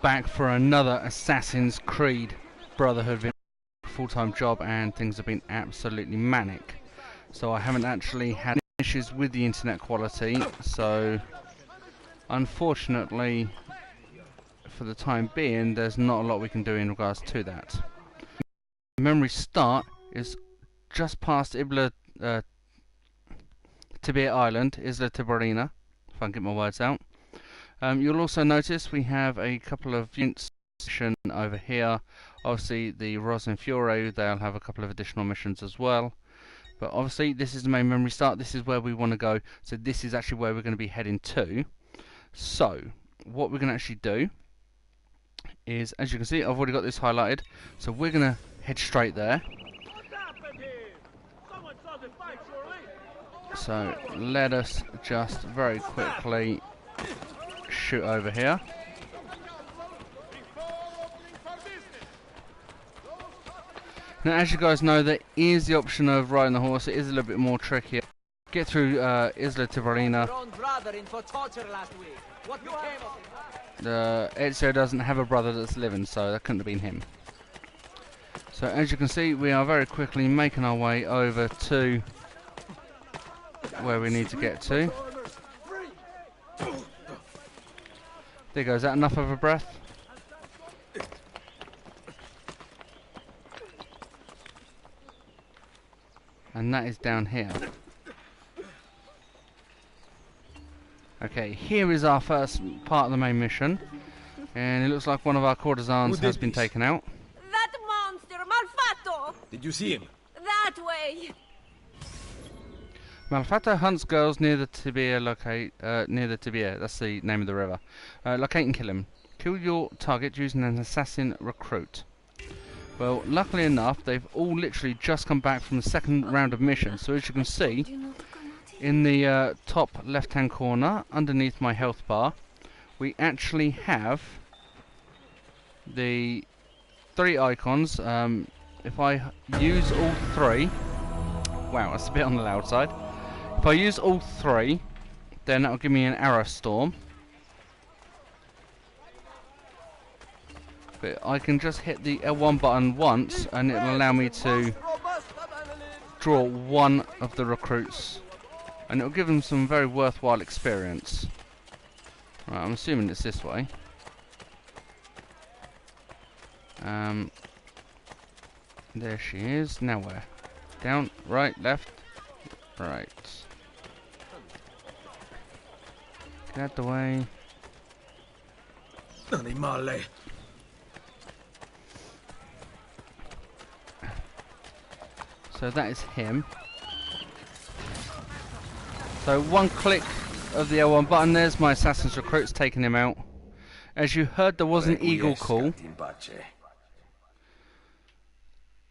back for another Assassin's Creed Brotherhood full-time job, and things have been absolutely manic. So I haven't actually had issues with the internet quality, so unfortunately for the time being there's not a lot we can do in regards to that. Memory start is just past Tibia Island, Isla Tiberina, if I can get my words out. You'll also notice we have a couple of units over here. Obviously the Rosin Fiore, they'll have a couple of additional missions as well. But obviously this is the main memory start, this is where we want to go, so this is actually where we're going to be heading to. So, what we're going to actually do is, as you can see, I've already got this highlighted, so we're going to head straight there. So, let us just very quickly shoot over here. Now, as you guys know, there is the option of riding the horse. It is a little bit more trickier. Get through Isla Tiberina. Ezio doesn't have a brother that's living, so that couldn't have been him. So, as you can see, we are very quickly making our way over to where we need to get to. There goes. Is that enough of a breath? And that is down here. Okay, here is our first part of the main mission, and it looks like one of our courtesans has been taken out. That monster, Malfatto! Did you see him? That way! Malfatto hunts girls near the Tibia. That's the name of the river. Locate and kill him. Kill your target using an assassin recruit. Well, luckily enough, they've all literally just come back from the second round of missions. So as you can see, in the top left-hand corner, underneath my health bar, we actually have the 3 icons. If I use all 3, wow, that's a bit on the loud side. If I use all 3, then that'll give me an arrow storm. But I can just hit the L1 button once and it'll allow me to draw one of the recruits, and it'll give them some very worthwhile experience. Right, I'm assuming it's this way. There she is. Now where? Down, right, left, right. Get out the way. Animale. So that is him. So one click of the L1 button, there's my assassin's recruits taking him out. As you heard, there was an eagle call.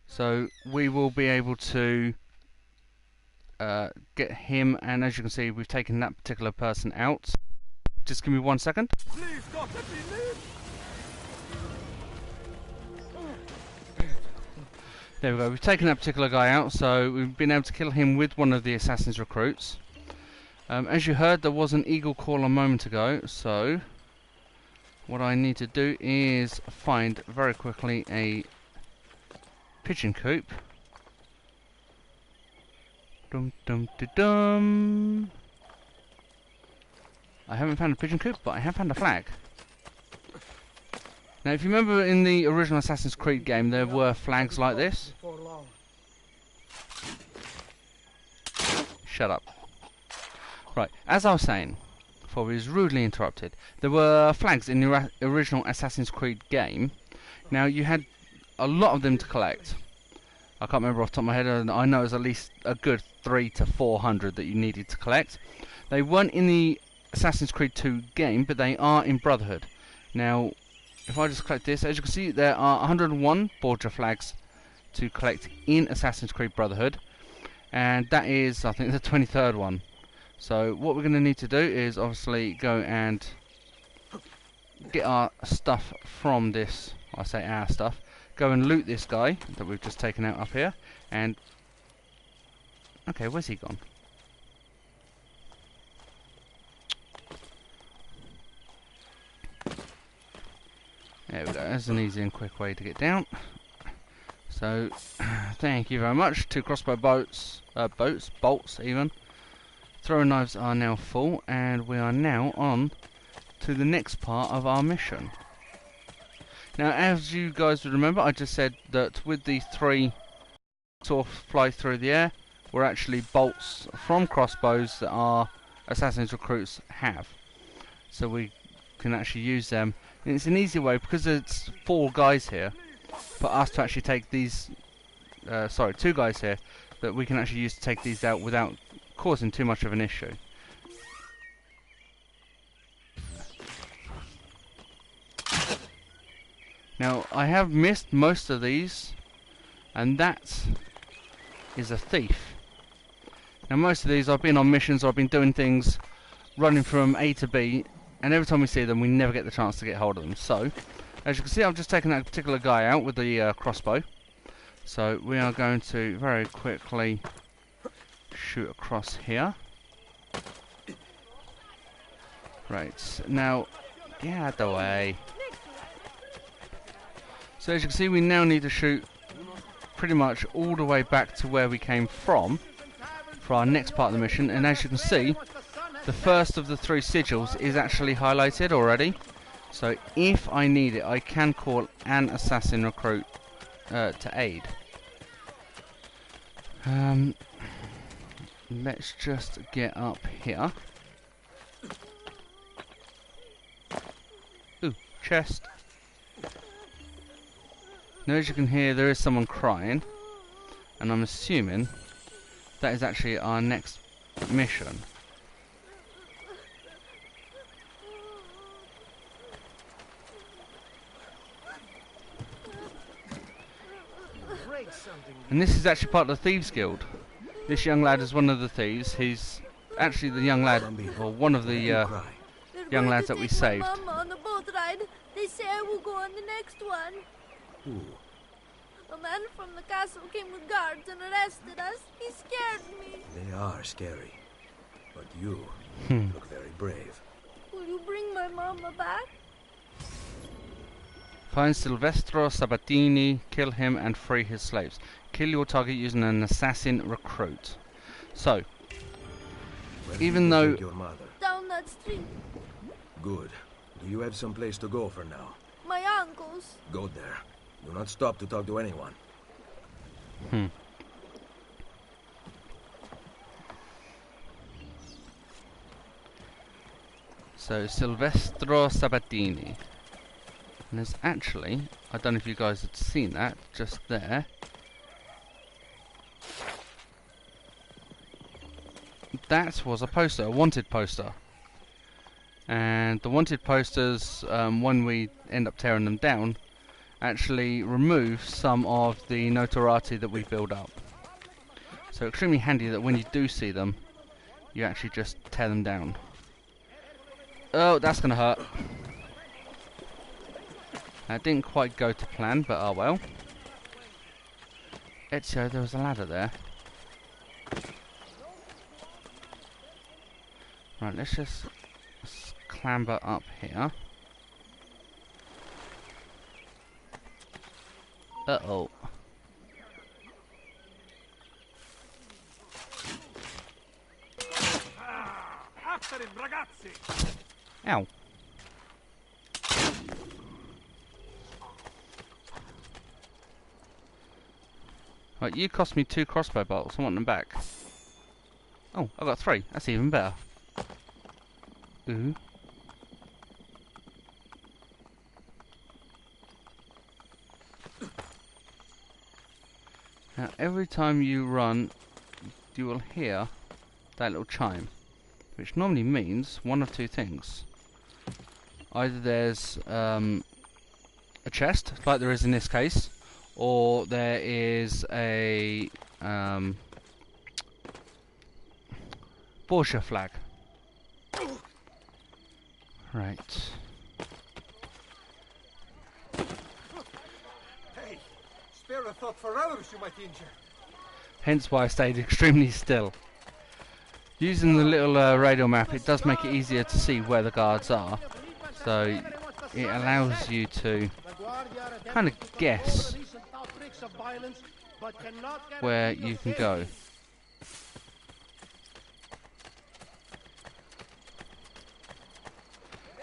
So we will be able to get him, and as you can see, we've taken that particular person out. Just give me 1 second. Please don't let me live. There we go, we've taken that particular guy out, so we've been able to kill him with one of the assassin's recruits. As you heard, there was an eagle call a moment ago, so what I need to do is find very quickly a pigeon coop. Dum dum dum dum. I haven't found a pigeon coop, but I have found a flag. Now, if you remember in the original Assassin's Creed game, there were flags like this. Shut up. Right, as I was saying, before we was rudely interrupted, there were flags in the original Assassin's Creed game. Now, you had a lot of them to collect. I can't remember off the top of my head, and I know it was at least a good 300 to 400 that you needed to collect. They weren't in the Assassin's Creed 2 game, but they are in Brotherhood. Now, if I just collect this, as you can see, there are 101 Borgia flags to collect in Assassin's Creed Brotherhood, and that is, I think, the 23rd one. So what we're going to need to do is obviously go and get our stuff from this. I say our stuff. Go and loot this guy that we've just taken out up here, and okay, where's he gone? There we go, that's an easy and quick way to get down. So, thank you very much. 2 crossbow bolts even. Throwing knives are now full, and we are now on to the next part of our mission. Now, as you guys would remember, I just said that with the 3 sort of fly through the air, were actually bolts from crossbows that our assassins recruits have. So we can actually use them. And it's an easy way, because it's 4 guys here, for us to actually take these, 2 guys here, that we can actually use to take these out without causing too much of an issue. Now, I have missed most of these, and that is a thief. Now, most of these I've been on missions, or I've been doing things, running from A to B, and every time we see them, we never get the chance to get hold of them. So, as you can see, I've just taken that particular guy out with the crossbow. So, we are going to very quickly shoot across here. Right, now, get out of the way. So as you can see, we now need to shoot pretty much all the way back to where we came from for our next part of the mission. And as you can see, the first of the 3 sigils is actually highlighted already. So if I need it, I can call an assassin recruit to aid. Let's just get up here. Ooh, chest. Now, as you can hear, there is someone crying, and I'm assuming that is actually our next mission. And this is actually part of the Thieves Guild. This young lad is one of the thieves. He's actually the young lad, or one of the young lads that we saved. Mama on the boat ride. They say I will go on the next one. Who? A man from the castle came with guards and arrested us. He scared me. They are scary. But you look very brave. Will you bring my mama back? Find Silvestro Sabatini, kill him and free his slaves. Kill your target using an assassin recruit. So, Where even did you though... take your mother? Down that street. Good. Do you have some place to go for now? My uncle's. Go there. Do not stop to talk to anyone. So, Silvestro Sabatini. And there's actually, I don't know if you guys had seen that, just there. That was a poster, a wanted poster. And the wanted posters, when we end up tearing them down, actually remove some of the notoriety that we build up. So extremely handy that when you do see them, you actually just tear them down. Oh, that's gonna hurt. That didn't quite go to plan, but oh well. Ezio, there was a ladder there. Right, let's just clamber up here. Uh-oh. Ow. Right, you cost me 2 crossbow bolts. I want them back. Oh, I got 3. That's even better. Ooh. Now, every time you run, you will hear that little chime, which normally means one of 2 things. Either there's a chest, like there is in this case, or there is a Borgia flag. Right. Hey, spare a thought for others you might injure. Hence why I stayed extremely still. Using the little radio map, it does make it easier to see where the guards are. So it allows you to kind of guess where you can go.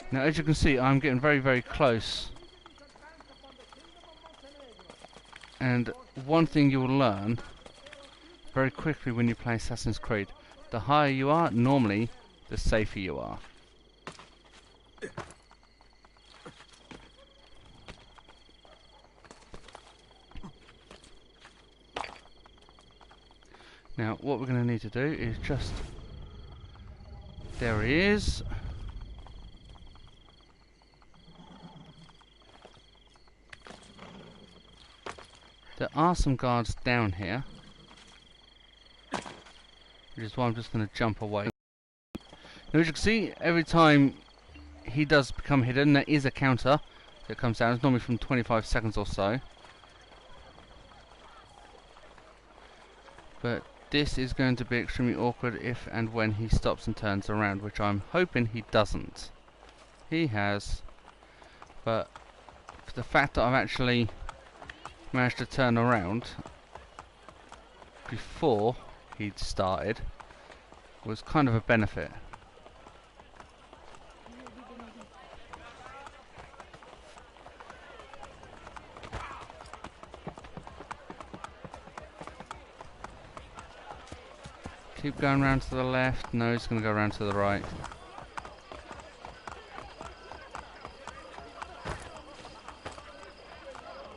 Now, as you can see, I'm getting very, very close. And one thing you'll learn very quickly when you play Assassin's Creed, the higher you are, normally, the safer you are. Now, what we're going to need to do is just... There he is. There are some guards down here, which is why I'm just going to jump away. Now, as you can see, every time he does become hidden, there is a counter that comes down. It's normally from 25 seconds or so. But this is going to be extremely awkward if and when he stops and turns around, which I'm hoping he doesn't. He has, but for the fact that I've actually managed to turn around before he'd started was kind of a benefit. Keep going round to the left. No, he's going to go round to the right.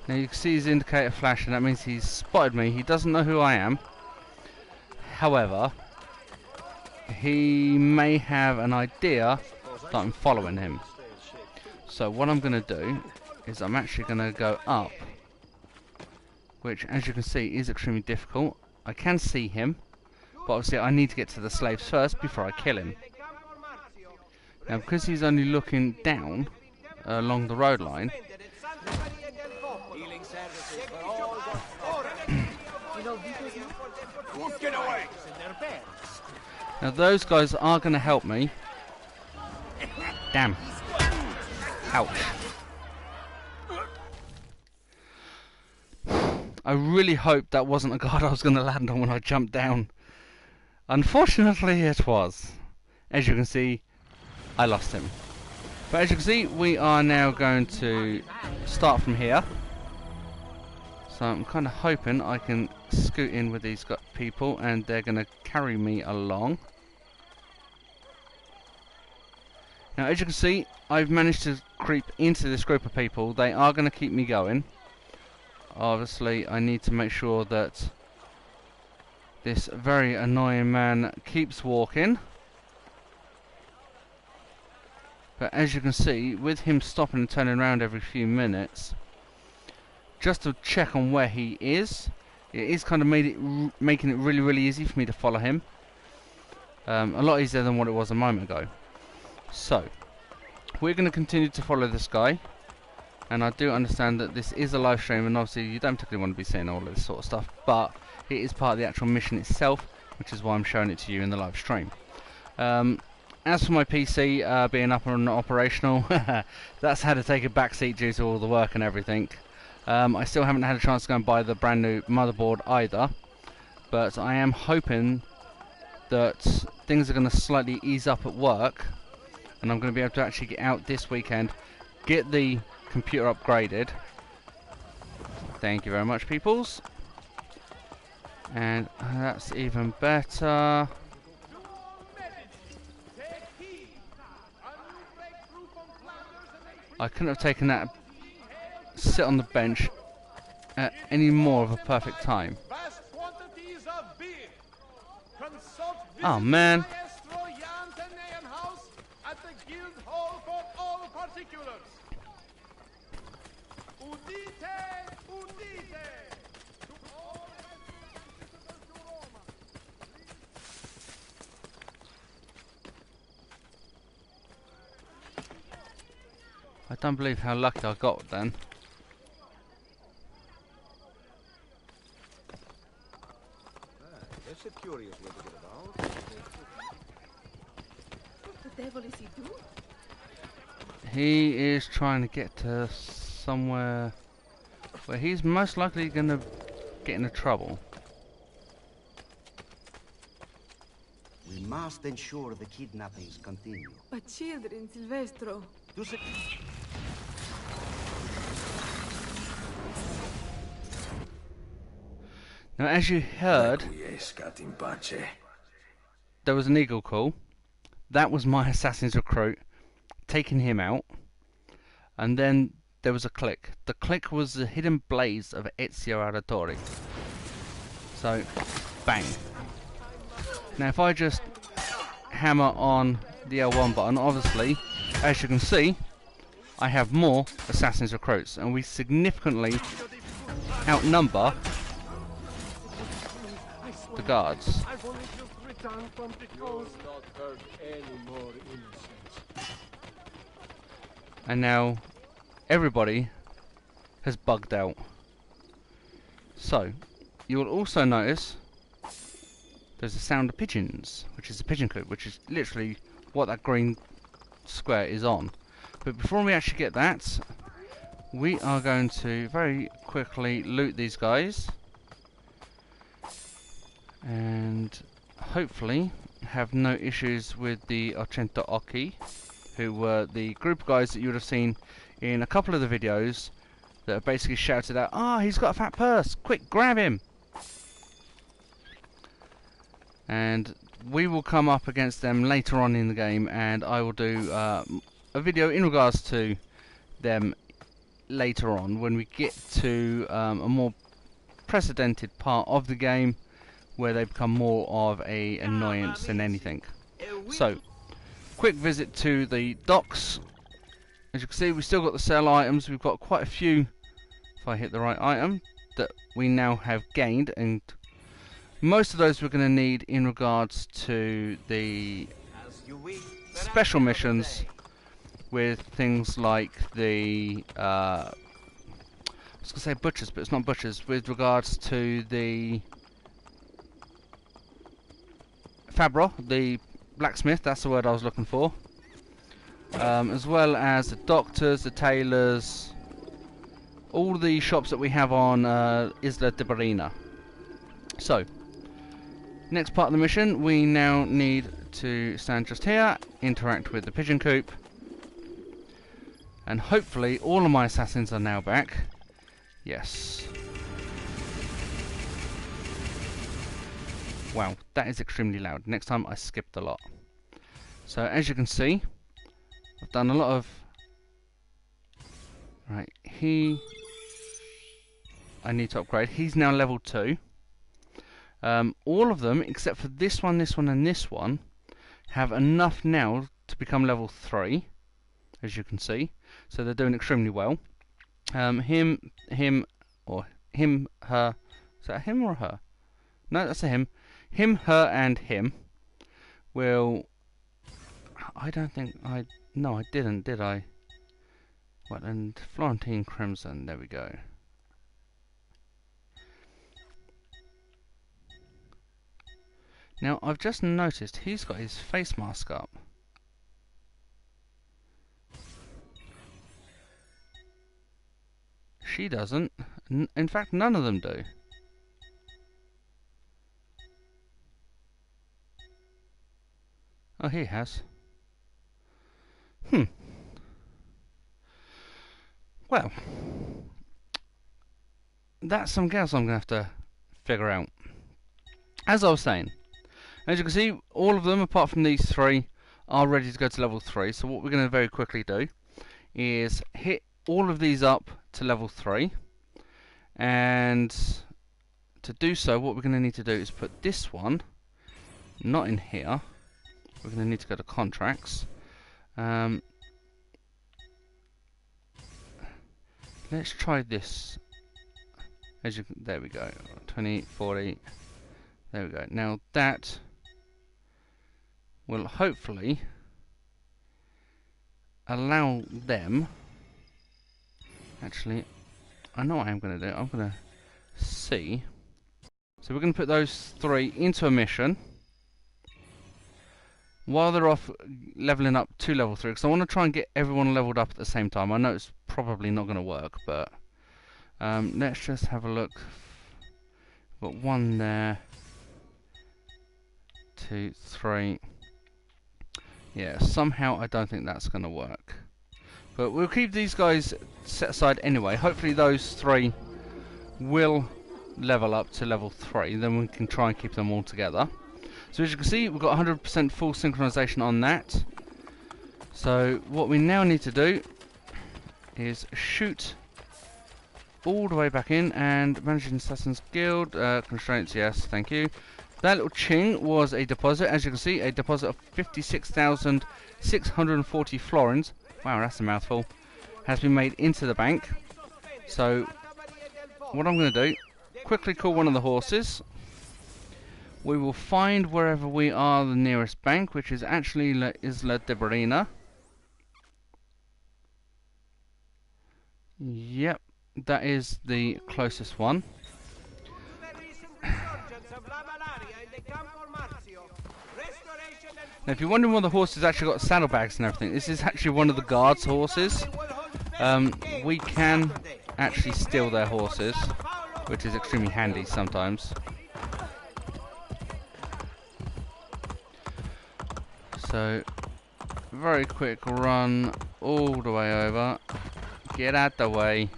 Now you can see his indicator flashing. That means he's spotted me. He doesn't know who I am. However, he may have an idea that I'm following him. So what I'm going to do is I'm actually going to go up, which, as you can see, is extremely difficult. I can see him, but obviously I need to get to the slaves first before I kill him. Now, because he's only looking down along the road line, now those guys are going to help me. Damn. Ouch. I really hope that wasn't a guard I was going to land on when I jumped down. Unfortunately it was. As you can see, I lost him. But as you can see, we are now going to start from here. So I'm kind of hoping I can scoot in with these people and they're going to carry me along. Now, as you can see, I've managed to creep into this group of people. They are going to keep me going. Obviously, I need to make sure that this very annoying man keeps walking. But as you can see, with him stopping and turning around every few minutes, just to check on where he is, it is kind of making it really, really easy for me to follow him. A lot easier than what it was a moment ago. So, we're going to continue to follow this guy. And I do understand that this is a live stream, and obviously you don't particularly want to be seeing all of this sort of stuff, but it is part of the actual mission itself, which is why I'm showing it to you in the live stream. As for my PC being up and operational, that's had to take a backseat due to all the work and everything. I still haven't had a chance to go and buy the brand new motherboard either, but I am hoping that things are going to slightly ease up at work, and I'm going to be able to actually get out this weekend, get the computer upgraded. Thank you very much, peoples. And that's even better. I couldn't have taken that sit on the bench at any more of a perfect time. Oh man. I don't believe how lucky I got then. That's a curious way to get about. What the devil is he doing? He is trying to get to somewhere where he's most likely going to get into trouble. We must ensure the kidnappings continue. But children, Silvestro. To se- Now, as you heard, there was an eagle call. That was my assassin's recruit, taking him out. And then there was a click. The click was the hidden blaze of Ezio Auditore. So, bang. Now, if I just hammer on the L1 button, obviously, as you can see, I have more assassin's recruits, and we significantly outnumber the guards. I've only just returned from the coast. Not hurt any more innocents. And now everybody has bugged out. So, you will also notice there's a sound of pigeons, which is a pigeon coop, which is literally what that green square is on. But before we actually get that, we are going to very quickly loot these guys and hopefully have no issues with the Ochenta Occhi, who were the group of guys that you would have seen in a couple of the videos that have basically shouted out, "Ah, he's got a fat purse, quick, grab him!" And we will come up against them later on in the game, and I will do a video in regards to them later on when we get to a more precedented part of the game where they become more of a annoyance than anything. So, quick visit to the docks. As you can see, we've still got the sell items. We've got quite a few, if I hit the right item, that we now have gained, and most of those we're going to need in regards to the special missions with things like the I was going to say butchers, but it's not butchers, with regards to the Fabbro, the blacksmith, that's the word I was looking for, as well as the doctors, the tailors, all the shops that we have on Isla de Barina. So, next part of the mission, we now need to stand just here, interact with the pigeon coop, and hopefully all of my assassins are now back. Yes. Wow, that is extremely loud. Next time I skipped a lot. So as you can see, I've done a lot of... Right, I need to upgrade. He's now level 2. All of them, except for this one, and this one, have enough now to become level 3, as you can see. So they're doing extremely well. Him, her. Is that a him or a her? No, that's a him. Him, her, and him will... I don't think I... No, I didn't, did I? What, and Florentine Crimson, there we go. Now, I've just noticed he's got his face mask up. She doesn't. In fact, none of them do. Oh, he has. Well, that's something else I'm going to have to figure out. As I was saying, as you can see, all of them, apart from these 3, are ready to go to level 3. So what we're going to very quickly do is hit all of these up to level 3. And to do so, what we're going to need to do is put this one, not in here. We're going to need to go to contracts. Let's try this. As you can, there we go. 20, 40. There we go. Now that will hopefully allow them. Actually, I know what I'm going to do. I'm going to see. So we're going to put those 3 into a mission. while they're off leveling up to level 3, because I want to try and get everyone leveled up at the same time. I know it's probably not going to work, but let's just have a look. Got 1 there, 2, 3. Yeah, somehow I don't think that's going to work. But we'll keep these guys set aside anyway. Hopefully those 3 will level up to level 3. Then we can try and keep them all together. So as you can see, we've got 100% full synchronization on that. So what we now need to do is shoot all the way back in and managing Assassin's Guild. Constraints, yes, thank you. That little ching was a deposit. As you can see, a deposit of 56,640 florins. Wow, that's a mouthful. Has been made into the bank. So what I'm going to do, quickly call one of the horses. We will find wherever we are the nearest bank, which is actually La Isla de Barina. Yep, that is the closest one. Now, if you're wondering why the horse has actually got saddlebags and everything, this is actually one of the guards' horses. We can actually steal their horses, which is extremely handy sometimes. So, very quick run all the way over. Get out the way.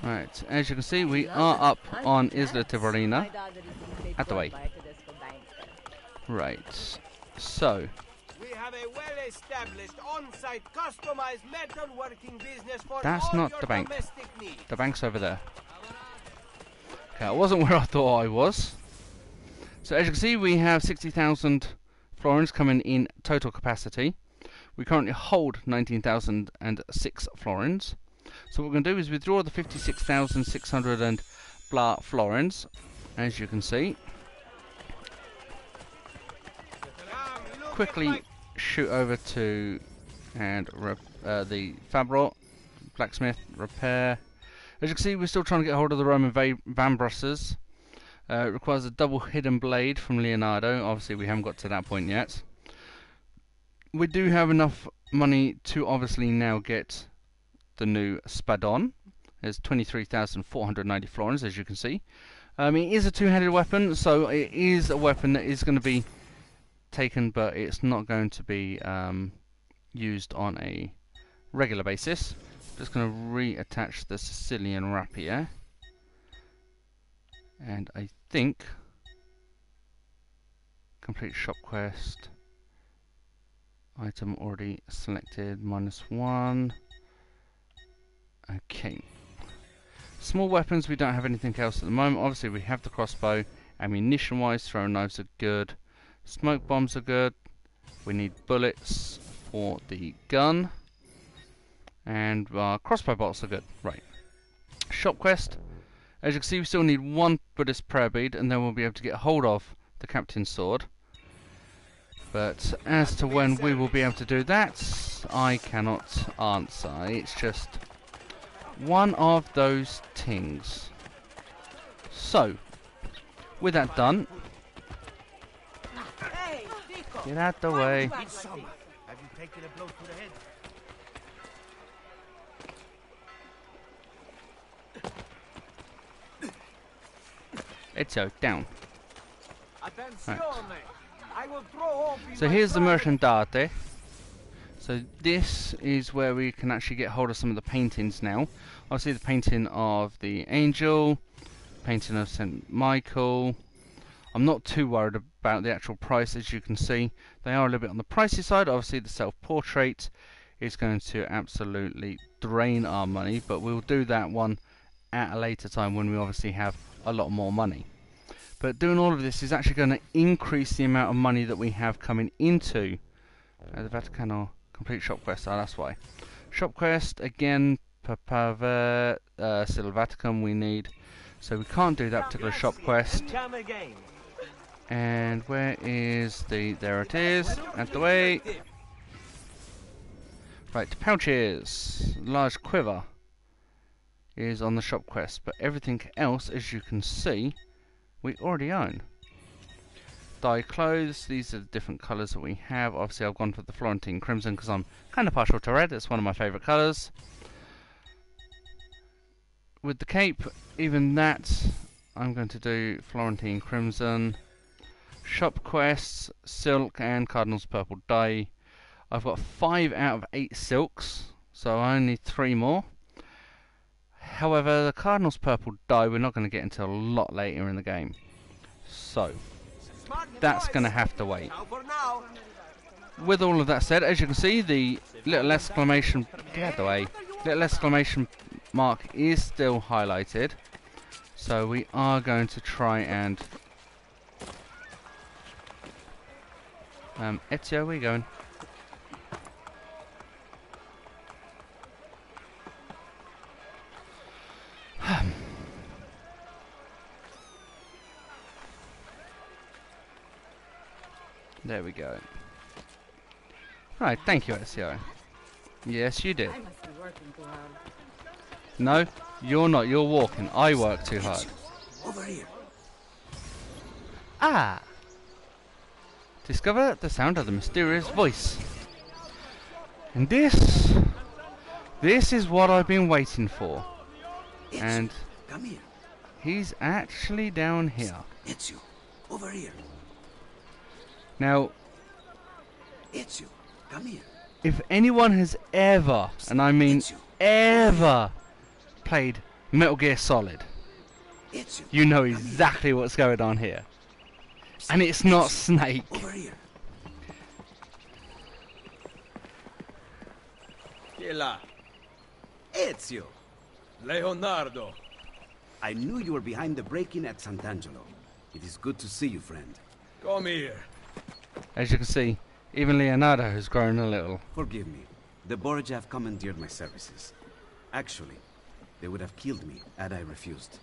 Right, as you can see, we are up on Isla Tiberina. Out the way. Right, so we have a well-established on-site customized metalworking business for that's all not your the bank. domestic needs. The bank's over there. Okay, I wasn't where I thought I was. So as you can see, we have 60,000 florins coming in total capacity. We currently hold 19,006 florins. So what we're going to do is withdraw the 56,600 and blah florins, as you can see. Quickly shoot over to and the Fabro blacksmith repair. As you can see, we're still trying to get hold of the Roman Vambrusses. It requires a double hidden blade from Leonardo. Obviously, we haven't got to that point yet. We do have enough money to obviously now get the new Spadon. There's 23,490 florins, as you can see. It is a two-handed weapon, so it is a weapon that is going to be taken, but it's not going to be used on a regular basis. Just going to reattach the Sicilian rapier, and I think complete shop quest item already selected -1. Okay, small weapons, we don't have anything else at the moment. Obviously we have the crossbow. Ammunition wise, throwing knives are good, smoke bombs are good. We need bullets for the gun, and crossbow bolts are good. Right, shop quest. As you can see, we still need 1 Buddhist prayer bead, and then we'll be able to get hold of the captain's sword. But as to when we will be able to do that, I cannot answer. It's just one of those things. So, with that done, get out the way. Have you taken a blow to the head? Ezio, down. Attenzione! Right. I will throw off So here's the Merchandate. So this is where we can actually get hold of some of the paintings now. Obviously the painting of the angel, painting of St. Michael. I'm not too worried about the actual price, as you can see. They are a little bit on the pricey side. Obviously the self-portrait is going to absolutely drain our money, but we'll do that one at a later time when we obviously have a lot more money. But doing all of this is actually going to increase the amount of money that we have coming into the Vaticano complete shop quest. Oh, that's why. Shop quest again, Papava Silvaticum we need. So we can't do that particular shop quest And where is the... There it is. Out the way. Right, pouches. Large quiver is on the shop quest, but everything else, as you can see, we already own. Dye clothes, these are the different colours that we have. Obviously I've gone for the Florentine Crimson because I'm kind of partial to red, it's one of my favourite colours. With the cape, even that, I'm going to do Florentine Crimson. Shop quests, silk and Cardinal's Purple dye. I've got 5 out of 8 silks, so I only need 3 more. However, the Cardinal's Purple dye we're not going to get until a lot later in the game. So, that's going to have to wait. With all of that said, as you can see, the little exclamation... Get out of the way. Little exclamation mark is still highlighted. So we are going to try and... Ezio, where are you going? There we go. Right, thank you, Ezio. Yes, you did. I must be working too hard. No, you're not. You're walking. I work too hard. Over here. Ah! Discover the sound of the mysterious voice. And this is what I've been waiting for. And Come here. he's actually down here. Ezio. Over here. Now, Ezio. Come here. if anyone has ever, and I mean ever, played Metal Gear Solid, Ezio. you know exactly what's going on here. And it's not Snake. Over here. Chi è là? Ezio! Leonardo. I knew you were behind the break-in at Sant'Angelo. It is good to see you, friend. Come here. As you can see, even Leonardo has grown a little. Forgive me. The Borgia have commandeered my services. Actually, they would have killed me had I refused.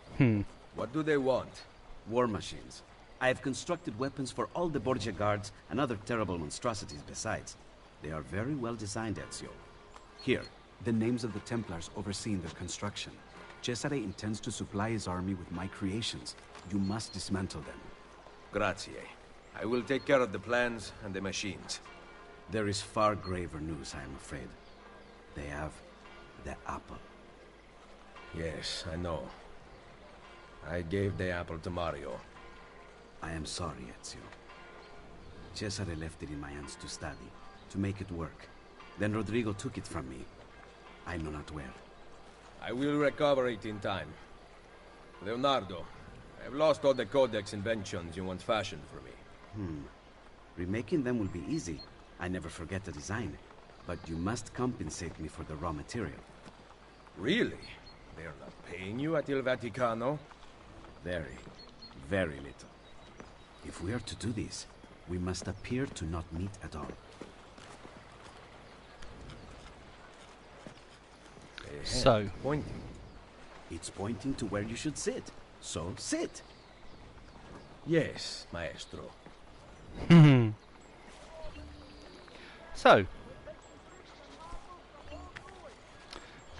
What do they want? War machines. I have constructed weapons for all the Borgia guards and other terrible monstrosities besides. They are very well designed, Ezio. Here, The names of the Templars overseeing their construction. Cesare intends to supply his army with my creations. You must dismantle them. Grazie. I will take care of the plans and the machines. there is far graver news, I am afraid. They have the apple. Yes, I know. I gave the apple to Mario. I am sorry, Ezio. Cesare left it in my hands to study, to make it work. Then Rodrigo took it from me. I know not where. I will recover it in time. Leonardo, I have lost all the codex inventions you once fashioned for me. Remaking them will be easy. I never forget the design. But you must compensate me for the raw material. Really? They are not paying you at Il Vaticano? Very, very little. If we are to do this, we must appear to not meet at all. So, Pointing. It's pointing to where you should sit. So, sit! Yes, maestro. so,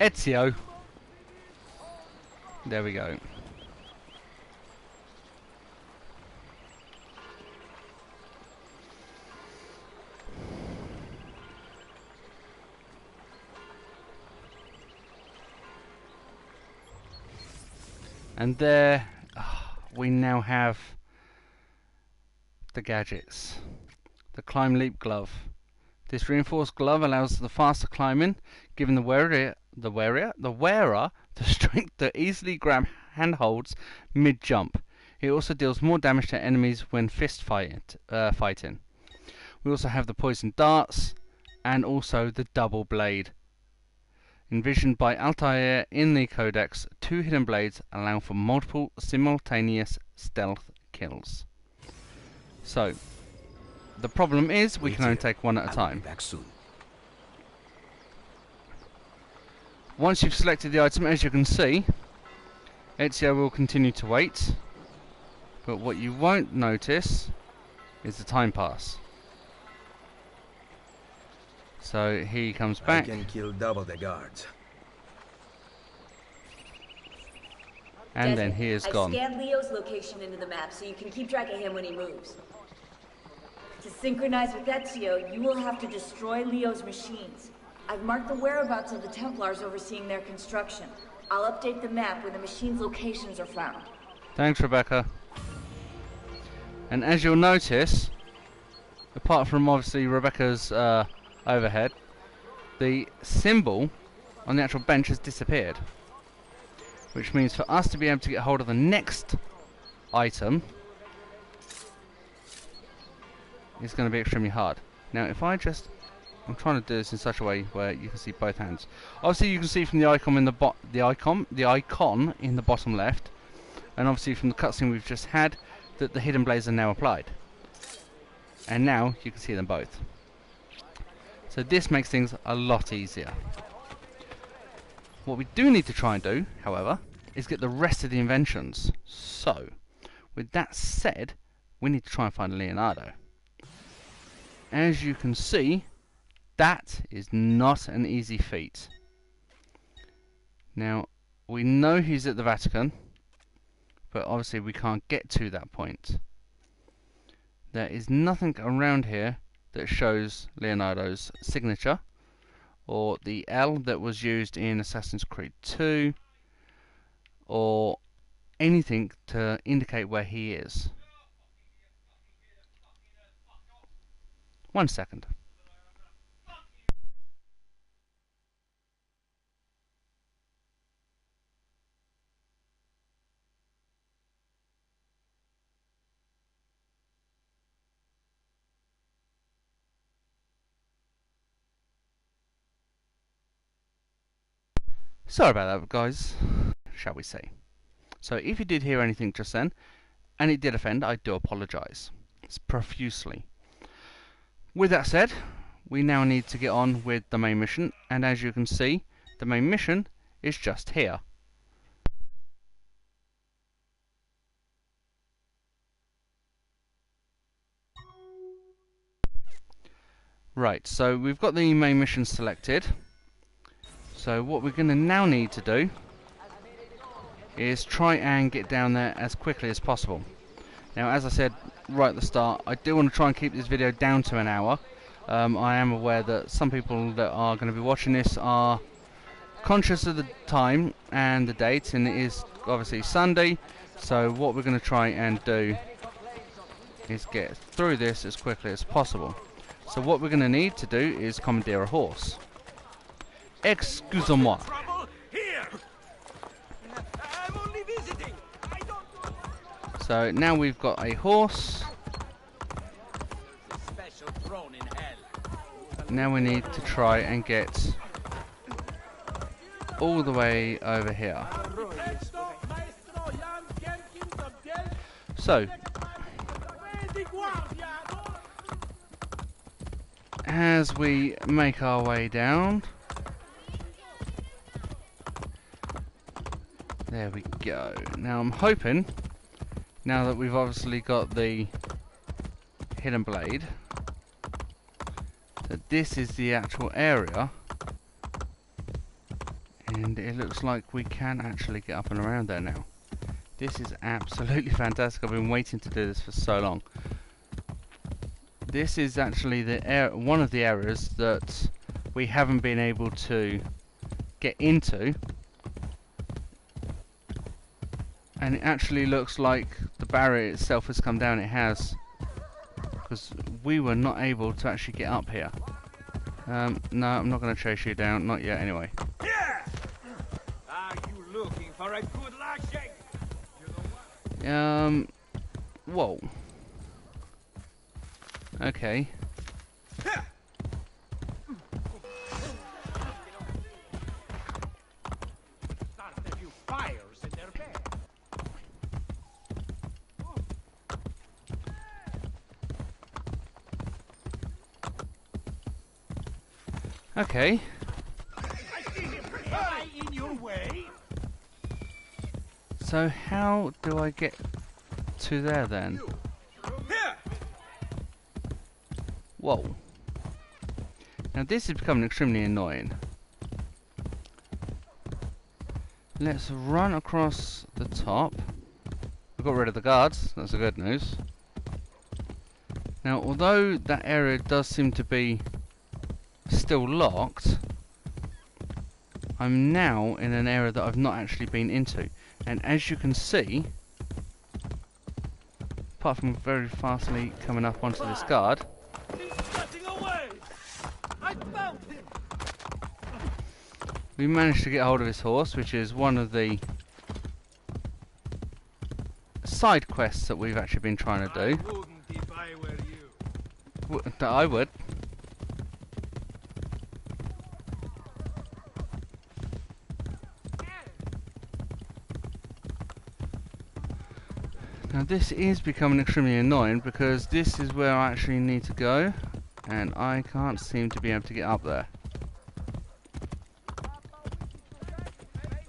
Ezio. There we go. And there, we now have the gadgets. The Climb Leap Glove. This reinforced glove allows the faster climbing, giving the wearer the strength to easily grab handholds mid-jump. It also deals more damage to enemies when fist fighting. We also have the poison darts, and also the double blade. Envisioned by Altair in the Codex, 2 hidden blades allow for multiple simultaneous stealth kills. So, the problem is we can only take one at a time. Back soon. Once you've selected the item, as you can see, Ezio will continue to wait. But what you won't notice is the time pass. So he comes I back. can kill double the guards. And then he is gone. I scanned Leo's location into the map so you can keep track of him when he moves. To synchronize with Ezio, you will have to destroy Leo's machines. I've marked the whereabouts of the Templars overseeing their construction. I'll update the map when the machines' locations are found. Thanks, Rebecca. And as you'll notice, apart from obviously Rebecca's overhead, the symbol on the actual bench has disappeared. Which means for us to be able to get hold of the next item is going to be extremely hard. Now if I just... I'm trying to do this in such a way where you can see both hands. Obviously you can see from the icon in the icon in the bottom left, and obviously from the cutscene we've just had, that the hidden blades are now applied. And now you can see them both. So this makes things a lot easier. What we do need to try and do, however, is get the rest of the inventions. So, with that said, we need to try and find Leonardo. As you can see, that is not an easy feat. Now, we know he's at the Vatican, but obviously we can't get to that point. There is nothing around here that shows Leonardo's signature, or the L that was used in Assassin's Creed 2, or anything to indicate where he is. 1 second. Sorry about that, guys, shall we say. So if you did hear anything just then, and it did offend, I do apologise. It's profusely. With that said, we now need to get on with the main mission, and as you can see, the main mission is just here. Right, so we've got the main mission selected. So what we're going to now need to do is try and get down there as quickly as possible. Now, as I said right at the start, I do want to try and keep this video down to an hour. I am aware that some people that are going to be watching this are conscious of the time and the date, and it is obviously Sunday. So what we're going to try and do is get through this as quickly as possible. So what we're going to need to do is commandeer a horse. Excusez-moi. So now we've got a horse. Now we need to try and get all the way over here. So as we make our way down, there we go. Now I'm hoping, now that we've obviously got the hidden blade, that this is the actual area, and it looks like we can actually get up and around there now. This is absolutely fantastic. I've been waiting to do this for so long. This is actually the one of the areas that we haven't been able to get into, and it actually looks like the barrier itself has come down. It has, because we were not able to actually get up here. No, I'm not going to chase you down, not yet anyway. Yeah! Are you looking for a good lashing? Whoa. Okay. Start a few fires in their bed. Okay. I see him. Am I in your way? So how do I get to there then? Here! Whoa. Now this is becoming extremely annoying. Let's run across the top. We got rid of the guards, that's the good news. Now although that area does seem to be still locked, I'm now in an area that I've not actually been into. And as you can see, apart from very fastly coming up onto this guard, we managed to get hold of his horse, which is one of the side quests that we've actually been trying to do. That I would. Now this is becoming extremely annoying because this is where I actually need to go and I can't seem to be able to get up there.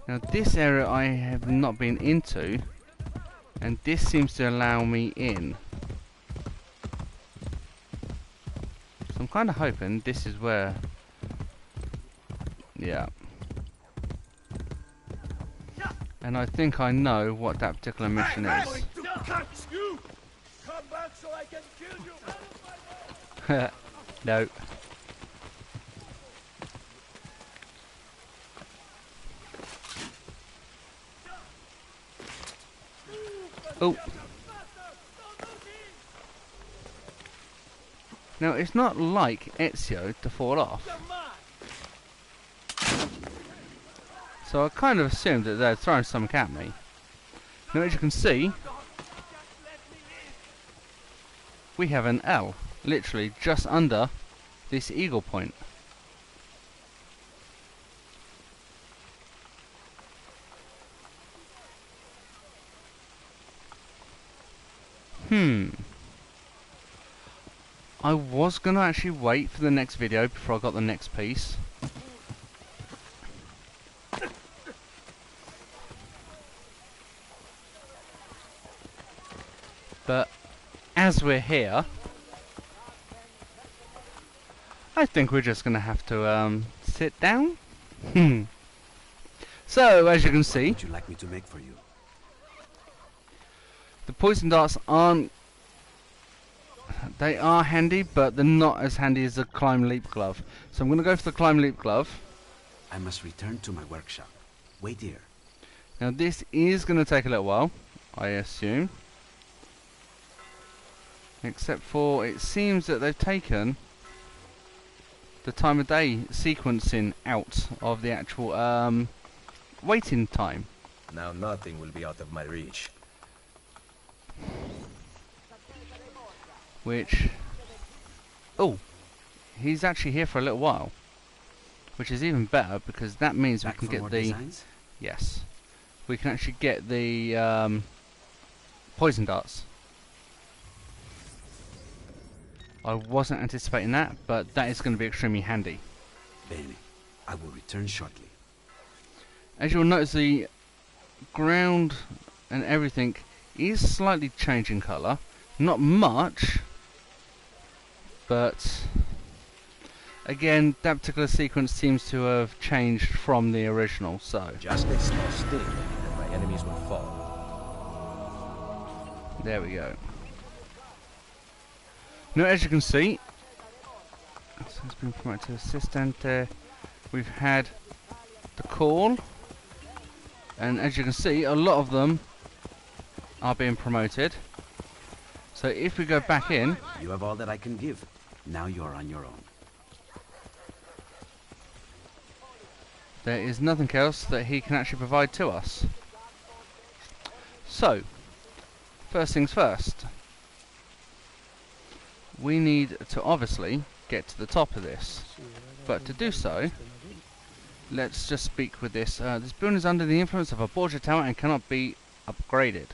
Now this area I have not been into and this seems to allow me in. So I'm kind of hoping this is where... yeah. And I think I know what that particular mission is. Come back so I can kill you. No. Oh. Now it's not like Ezio to fall off. So I kind of assumed that they're throwing something at me. Now as you can see, we have an L, literally just under this eagle point. I was going to actually wait for the next video before I got the next piece. But as we're here, I think we're just going to have to sit down. So as you can see, What would you like me to make for you? the poison darts aren't... they are handy, but they're not as handy as the climb leap glove. So I'm going to go for the climb leap glove. I must return to my workshop. Wait here. Now this is going to take a little while, I assume. Except for it seems that they've taken the time of day sequencing out of the actual waiting time. Now nothing will be out of my reach. Which... oh, he's actually here for a little while. Which is even better because that means Back we for can more get the... designs? yes. We can actually get the poison darts. I wasn't anticipating that, but that is going to be extremely handy. Bene. I will return shortly. As you'll notice, the ground and everything is slightly changing colour. Not much, but again, that particular sequence seems to have changed from the original, so... Just a small sting, and my enemies will fall. there we go. Now, as you can see, so it's been promoted to assistant. We've had the call, and as you can see, a lot of them are being promoted. So if we go back in, You have all that I can give. Now you are on your own. there is nothing else that he can actually provide to us. So, first things first. We need to obviously get to the top of this. But to do so, let's just speak with this. This building is under the influence of a Borgia tower and cannot be upgraded.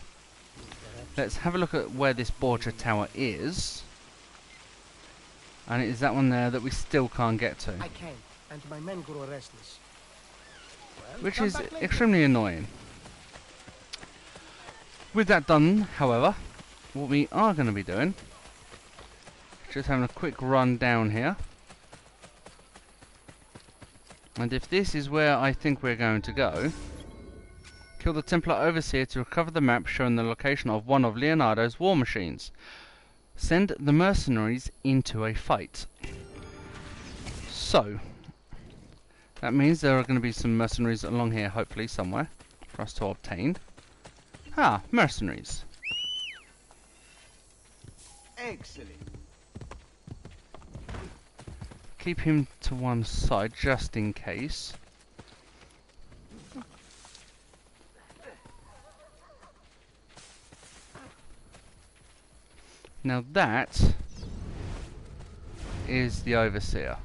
Let's have a look at where this Borgia tower is. And it is that one there that we still can't get to. I can't, and my men grow restless. Well, Which come is back later. extremely annoying. With that done, however, what we are going to be doing, Just having a quick run down here. And if this is where I think we're going to go, kill the Templar Overseer to recover the map showing the location of one of Leonardo's war machines. Send the mercenaries into a fight. So, that means there are going to be some mercenaries along here, hopefully, somewhere, for us to obtain. Ah, mercenaries. Excellent. Keep him to one side, just in case. Now that is the Overseer.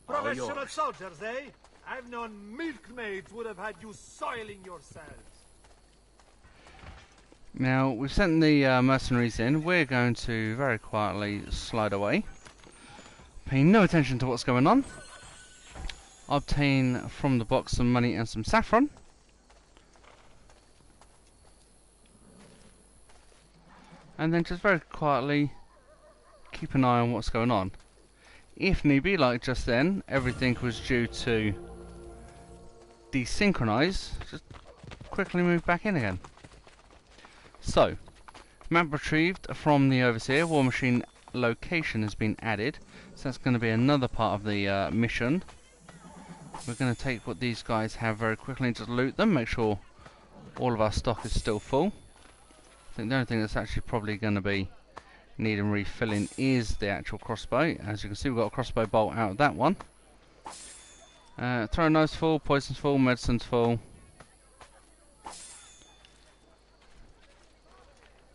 Professional soldiers, eh? I've known milkmaids would have had you soiling yourselves. Now, we've sent the mercenaries in. We're going to very quietly slide away, paying no attention to what's going on. Obtain from the box some money and some saffron. And then just very quietly keep an eye on what's going on. If need be, like just then, everything was due to desynchronize, just quickly move back in again. So, map retrieved from the Overseer, War Machine location has been added, so that's going to be another part of the mission. We're going to take what these guys have very quickly and just loot them, make sure all of our stock is still full. I think the only thing that's actually probably going to be needing refilling is the actual crossbow. As you can see, we've got a crossbow bolt out of that one. Throw nose full, poison's full, medicine's full.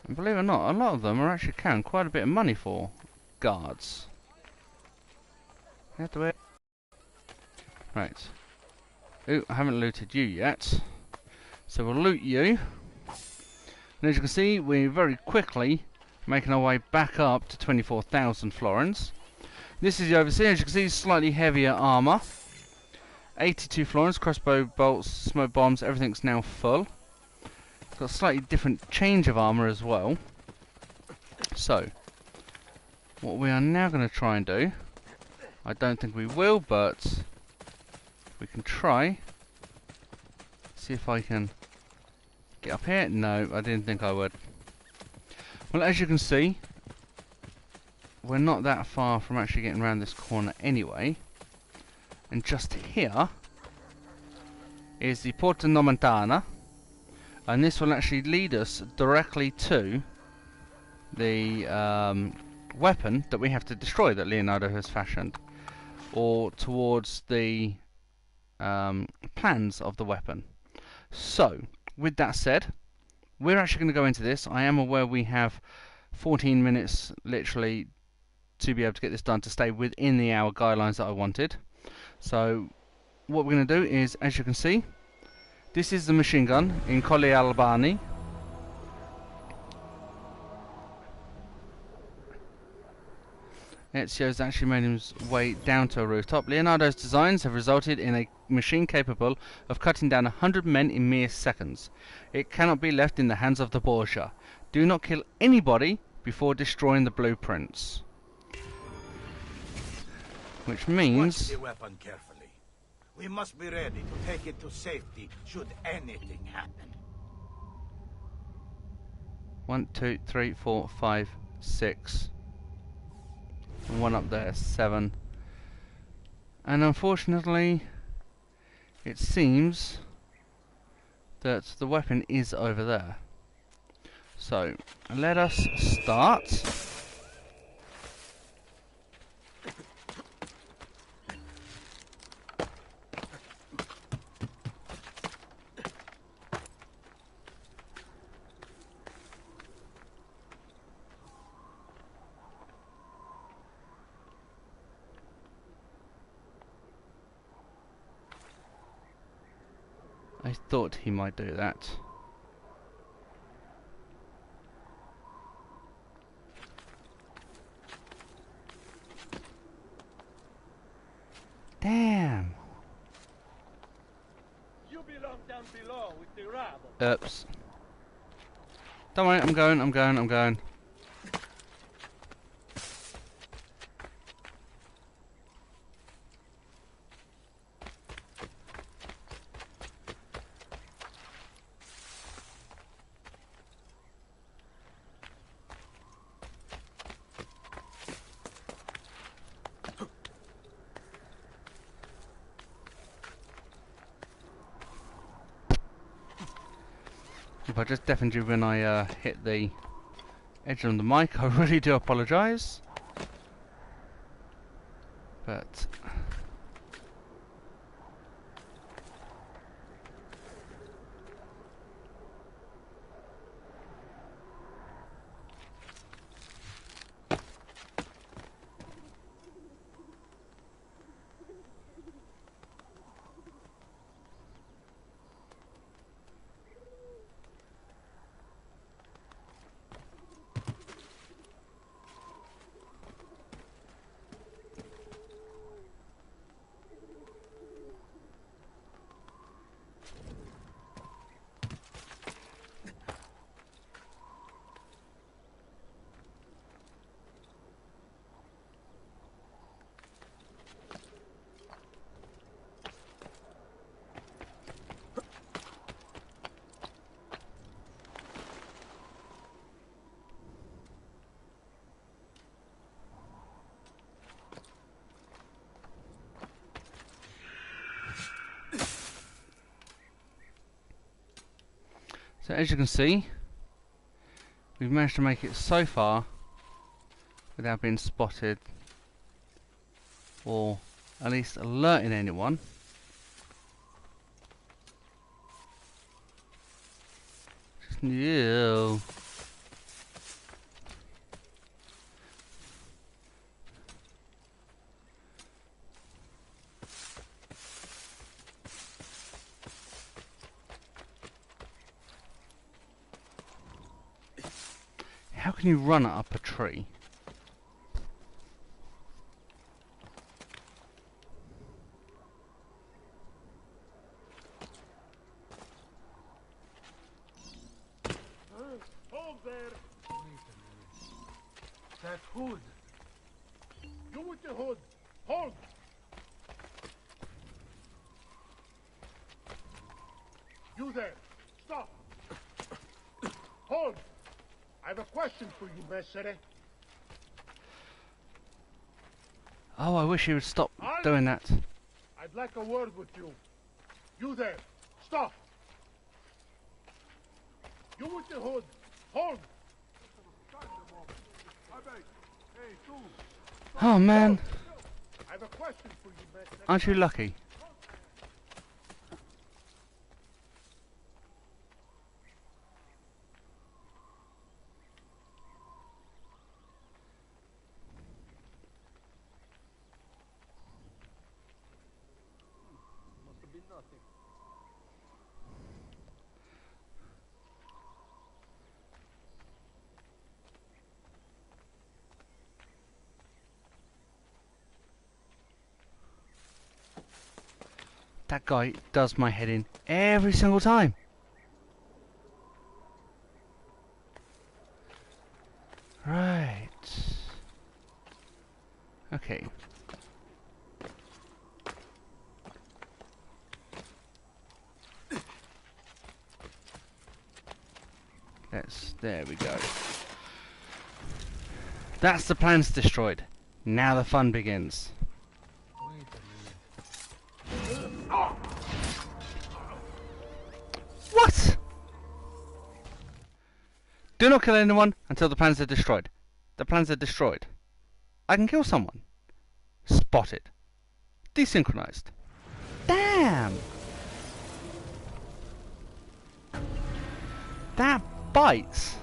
And believe it or not, a lot of them are actually carrying quite a bit of money for guards. Have to wait. Right. Ooh, I haven't looted you yet. So we'll loot you. And as you can see, we're very quickly making our way back up to 24,000 florins. This is the Overseer. As you can see, slightly heavier armour. 82 florins, crossbow bolts, smoke bombs, everything's now full. It's got a slightly different change of armour as well. So, what we are now going to try and do, I don't think we will, but we can try. See if I can get up here. No, I didn't think I would. Well, as you can see, we're not that far from actually getting around this corner anyway. And just here is the Porta Nomentana, and this will actually lead us directly to the weapon that we have to destroy that Leonardo has fashioned, or towards the plans of the weapon. So, with that said, we're actually going to go into this. I am aware we have 14 minutes literally to be able to get this done, to stay within the hour guidelines that I wanted. So what we're going to do is, as you can see, this is the machine gun in Colli Albani. Ezio's actually made his way down to a rooftop. Leonardo's designs have resulted in a machine capable of cutting down 100 men in mere seconds. It cannot be left in the hands of the Borgia. Do not kill anybody before destroying the blueprints. Which means... Watch the weapon carefully. We must be ready to take it to safety should anything happen. 1, 2, 3, 4, 5, 6. And one up there, 7. And unfortunately, it seems that the weapon is over there. So, let us start. I thought he might do that. Damn. You belong down below with the rabble. Oops. Don't worry, I'm going. If I just deafened you when I hit the edge of the mic, I really do apologise. But so as you can see, we've managed to make it so far without being spotted or at least alerting anyone. Yeah. How can you run up a tree? Hold there. That hood. You with the hood. Hold. You there. Stop. Hold. I have a question for you, Messere. Oh, I wish he would stop doing that. I'd like a word with you. You there. Stop. You with the hood. Hold. Oh man, I have a question for you, Messere. aren't you lucky? Must have been nothing. That guy does my head in every single time. Right. Okay. There we go. That's the plans destroyed. Now the fun begins. What? Do not kill anyone until the plans are destroyed. The plans are destroyed. I can kill someone. Spotted. Desynchronized. Damn! That bites!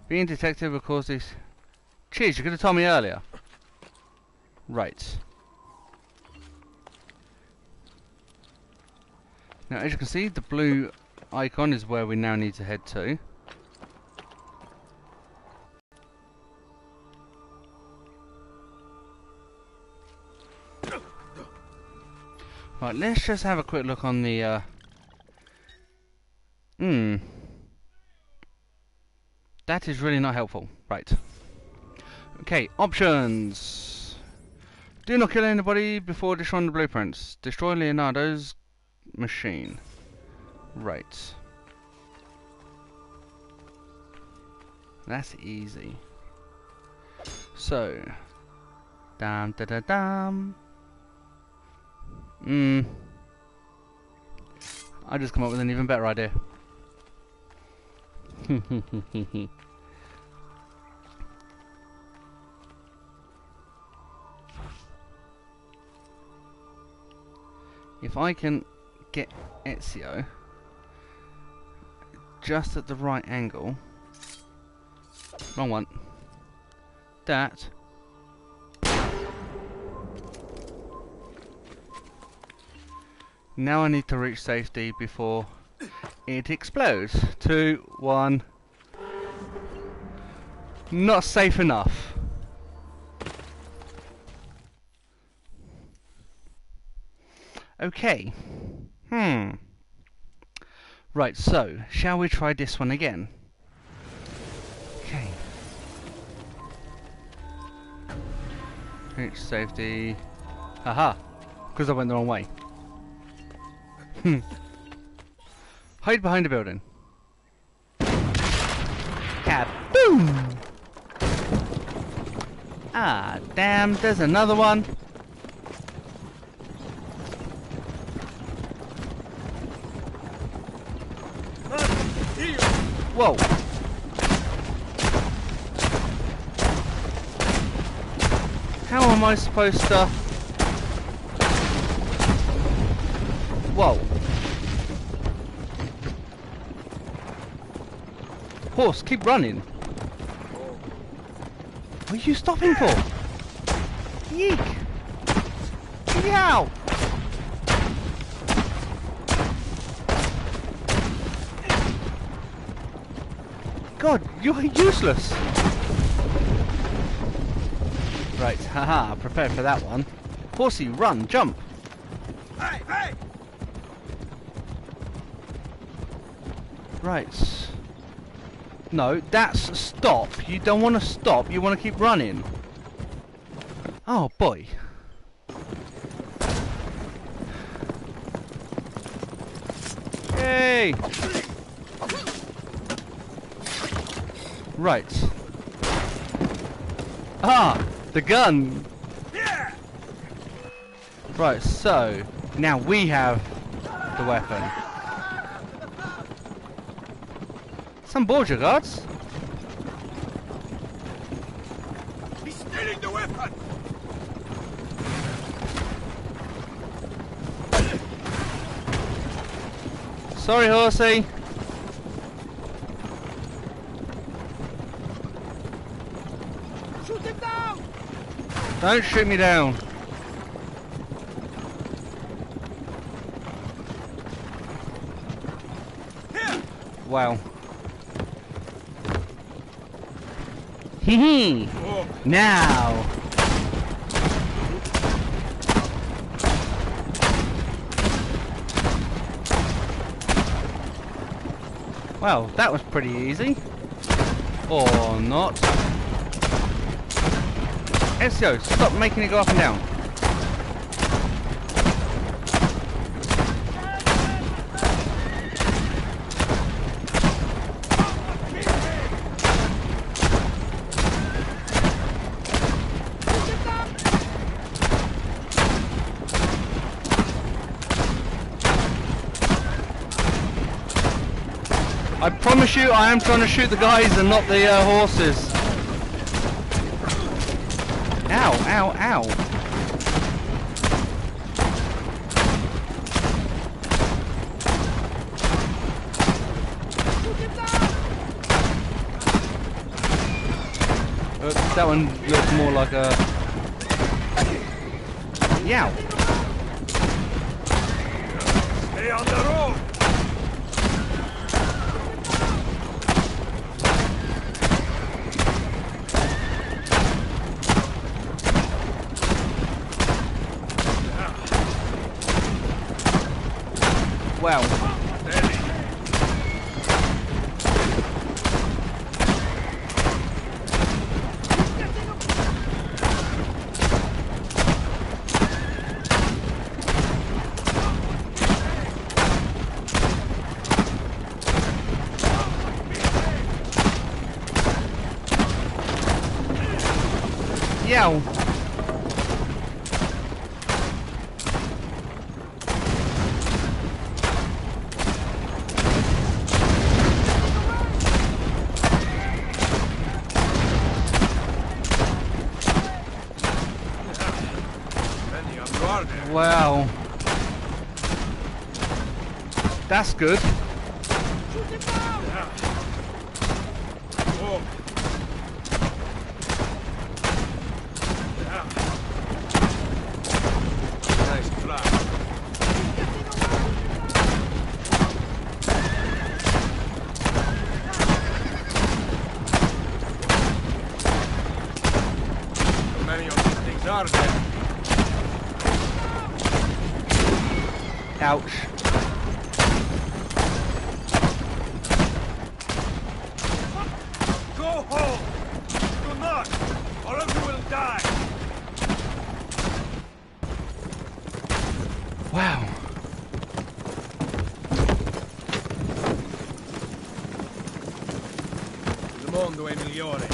Being detected will cause these... Cheers, you could have told me earlier. Right. Now, as you can see, the blue icon is where we now need to head to. Right, let's just have a quick look on the, That is really not helpful. Right. Okay, options. Do not kill anybody before destroying the blueprints. Destroy Leonardo's machine. Right. That's easy. So. Dam da da dam. I just come up with an even better idea. If I can get Ezio just at the right angle. Wrong one. That. Now I need to reach safety before it explodes. 2, 1. Not safe enough. Okay. Right, so, shall we try this one again? Okay. Reach safety. Haha. Because I went the wrong way. Hide behind a building. Kaboom! Ah, damn, there's another one. Whoa. How am I supposed to... Whoa. Horse, keep running. What are you stopping for? Yeek! Yow! God, you're useless! Right, haha, prepare for that one. Horsey, run, jump! Hey, hey! Right. No, that's stop. You don't want to stop, you want to keep running. Oh boy. Yay! Right. Ah! The gun! Right, so now we have the weapon. Some border guards. He's stealing the weapon! Sorry, horsey. Shoot him down! Don't shoot me down. Here! Wow. Hee hee. Now. Well, that was pretty easy. Or not. Ezio, stop making it go up and down. I promise you, I am trying to shoot the guys and not the horses. Ow, ow, ow. That one looks more like a... Yow. Stay on the road! Wow. Steady. Yow. Many of you are there. Wow. That's good. Oh. Nice fly. So many of these things are there. Ouch. Go home! Do not! All of you will die! Wow. Il mondo è migliore.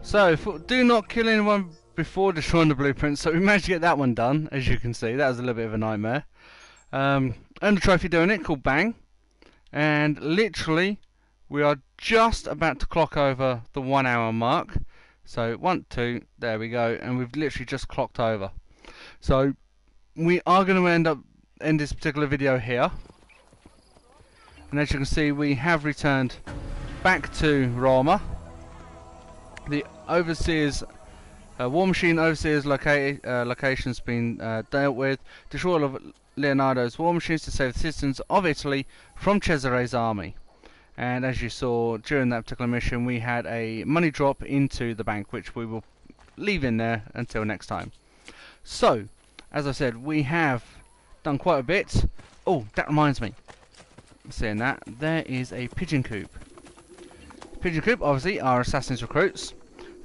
So, do not kill anyone before destroying the blueprint. So we managed to get that one done, as you can see. That was a little bit of a nightmare. Earned a trophy doing it called Bang. And literally, we are just about to clock over the 1 hour mark. So 1, 2, there we go. And we've literally just clocked over. So we are going to end this particular video here. And as you can see, we have returned back to Roma. The Overseer's War Machine Overseer's location's been dealt with. Destroy all of Leonardo's war machines to save the citizens of Italy from Cesare's army. And as you saw during that particular mission, we had a money drop into the bank, which we will leave in there until next time. So, as I said, we have done quite a bit. Oh, that reminds me. Seeing that, there is a pigeon coop. Pigeon coop, obviously, are assassins recruits,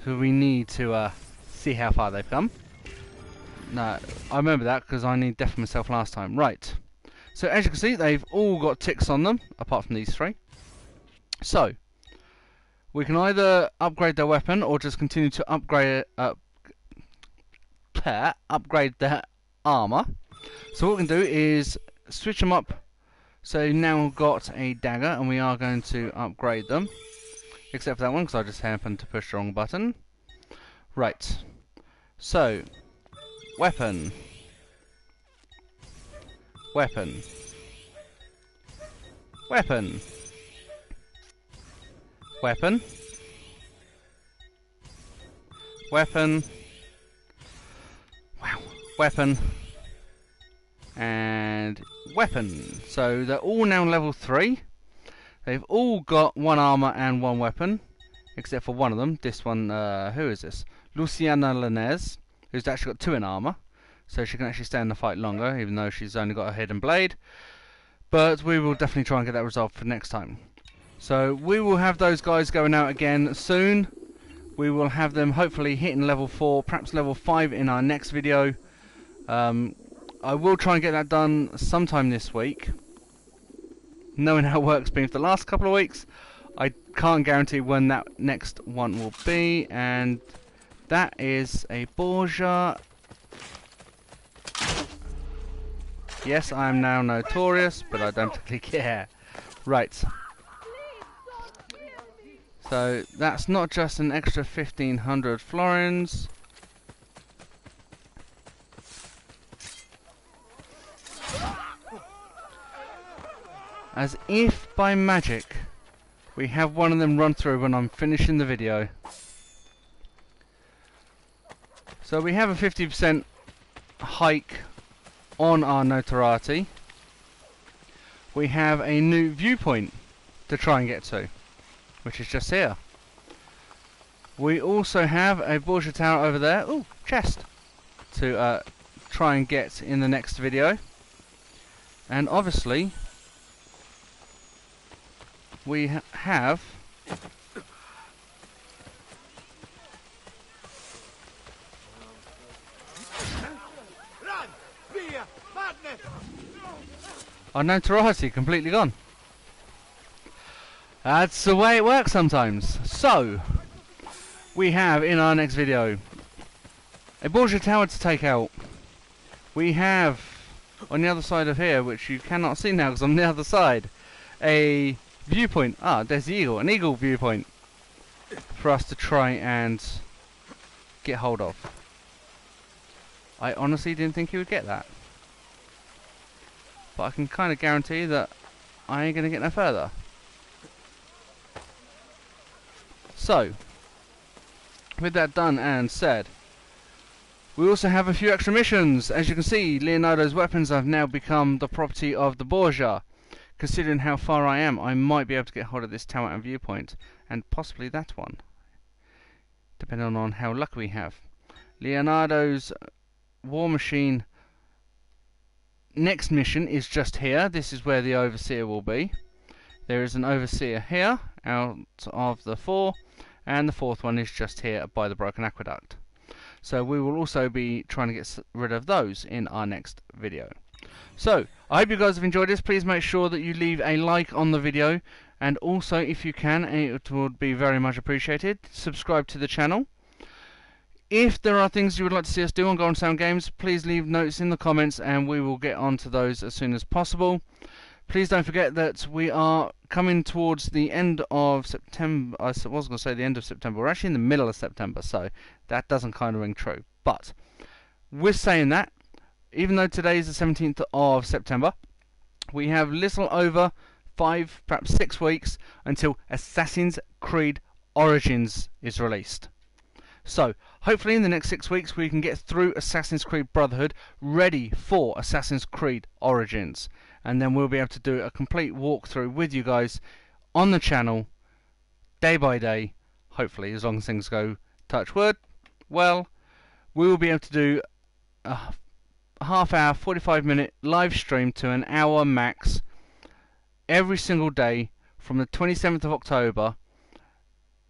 so we need to see how far they've come. No, I remember that because I need death for myself last time. Right. So as you can see, they've all got ticks on them, apart from these 3. So we can either upgrade their weapon or just continue to upgrade upgrade their armor. So what we can do is switch them up. So now we've got a dagger, and we are going to upgrade them. Except for that one, because I just happened to push the wrong button. Right. So, weapon. Weapon. Weapon. Weapon. Weapon. Wow. Weapon. And weapon. So they're all now level 3. They've all got 1 armor and 1 weapon, except for one of them. This one, who is this? Luciana Lanez, who's actually got 2 in armor, so she can actually stay in the fight longer, even though she's only got a hidden blade. But we will definitely try and get that resolved for next time. So we will have those guys going out again soon. We will have them hopefully hitting level 4, perhaps level 5 in our next video. I will try and get that done sometime this week. Knowing how work's been for the last couple of weeks, I can't guarantee when that next one will be. And that is a Borgia. Yes, I am now notorious, but I don't particularly care. Right. So that's not just an extra 1,500 florins. As if by magic, we have one of them run through when I'm finishing the video. So we have a 50% hike on our notoriety. We have a new viewpoint to try and get to, which is just here. We also have a Borgia Tower over there, ooh, chest, to try and get in the next video. And obviously, we have Run! Via! Madness! our notoriety completely gone. That's the way it works sometimes. So, we have in our next video a Borgia Tower to take out. We have on the other side of here, which you cannot see now because I'm on the other side, a viewpoint. Ah, there's the eagle, an eagle viewpoint for us to try and get hold of. I honestly didn't think you would get that, but I can kind of guarantee that I ain't going to get no further. So, with that done and said, we also have a few extra missions. As you can see, Leonardo's weapons have now become the property of the Borgia. Considering how far I am, I might be able to get hold of this tower and viewpoint, and possibly that one, depending on how lucky we have. Leonardo's war machine next mission is just here. This is where the overseer will be. There is an overseer here out of the 4, and the 4th one is just here by the broken aqueduct. So we will also be trying to get rid of those in our next video. So, I hope you guys have enjoyed this. Please make sure that you leave a like on the video, and also, if you can, it would be very much appreciated, subscribe to the channel. If there are things you would like to see us do on Golden Sound Games, please leave notes in the comments and we will get on to those as soon as possible. Please don't forget that we are coming towards the end of September. I was going to say the end of September. We're actually in the middle of September, so that doesn't kind of ring true. But with saying that, even though today is the 17th of September, we have little over 5, perhaps 6 weeks until Assassin's Creed Origins is released. So, hopefully in the next 6 weeks we can get through Assassin's Creed Brotherhood, ready for Assassin's Creed Origins. And then we'll be able to do a complete walkthrough with you guys on the channel, day by day, hopefully, as long as things go touch wood. Well, we will be able to do a half-hour, 45-minute live stream to an hour max every single day from the 27th of October,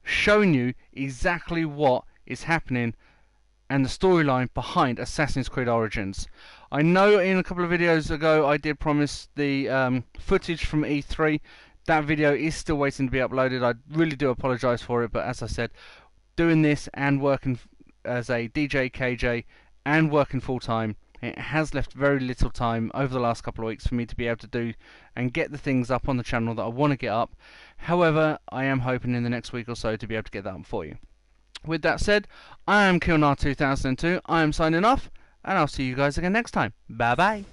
showing you exactly what is happening and the storyline behind Assassin's Creed Origins. I know in a couple of videos ago I did promise the footage from E3. That video is still waiting to be uploaded. I really do apologise for it, but as I said, doing this and working as a DJ KJ and working full time, it has left very little time over the last couple of weeks for me to be able to do and get the things up on the channel that I want to get up. However, I am hoping in the next week or so to be able to get that up for you. With that said, I am Kilnar2002. I am signing off, and I'll see you guys again next time. Bye bye.